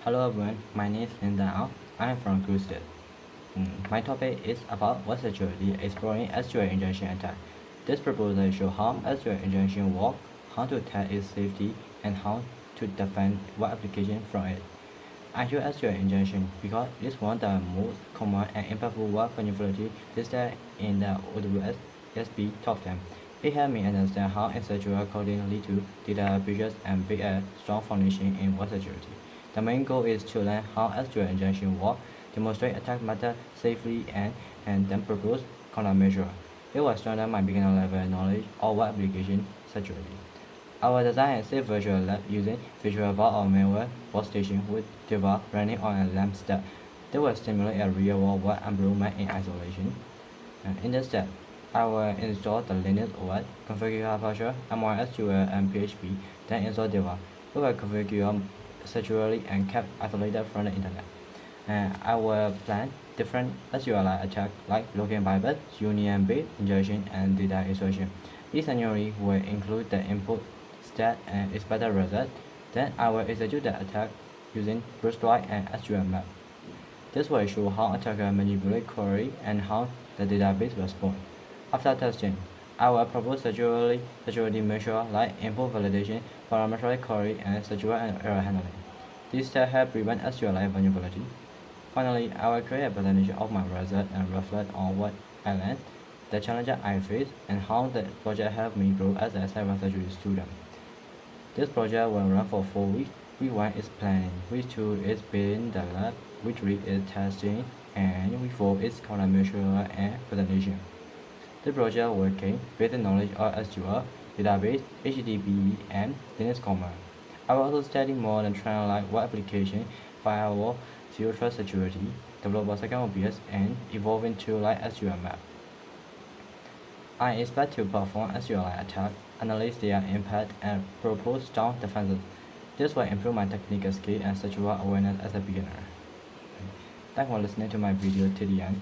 Hello everyone, my name is Linda Ao. I am from Cruise. My topic is about web security exploring SQL injection attack. This proposal shows how SQL injection works, how to test its safety, and how to defend web application from it. I use SQL injection because it is one of the most common and impactful web vulnerability listed in the AWS ESP top 10. It helped me understand how insecure coding leads to data breaches and build a strong foundation in web security. The main goal is to learn how SQL injection works, demonstrate attack method safely, and then propose countermeasures. It will strengthen my beginner level knowledge of web application security. Our design is a virtual lab using virtual vault or malware workstation with device running on a LAMP stack. They will simulate a real-world web environment in isolation. In this step, I will install the Linux OS, configure Apache, MySQL, and PHP, then install Dev. We will configure securely and kept isolated from the internet. I will plan different SQLite attacks like login bypass, union-based injection, and data extraction. Each scenario will include the input, stat, and expected result. Then I will execute the attack using Brucestrike and SQL map. This will show how attacker manipulate query and how the database responds. After testing, I will propose security measures like input validation, parametric query, and secure and error handling. These steps help prevent SQLite vulnerability. Finally, I will create a presentation of my result and reflect on what I learned, the challenges I faced, and how the project helped me grow as a cybersecurity student. This project will run for 4 weeks. Week 1 is planning, week 2 is building the lab, week 3 is testing, and week 4 is countermeasure and presentation. The project will gain basic knowledge of SQL, database, HTTP, and Linux command. I will also study more than trend like web application, firewall, zero trust security, develop second OBS, and evolving tools like SQL map. I expect to perform SQLite attack, analyze their impact, and propose strong defenses. This will improve my technical skill and security awareness as a beginner. Thanks for listening to my video till the end.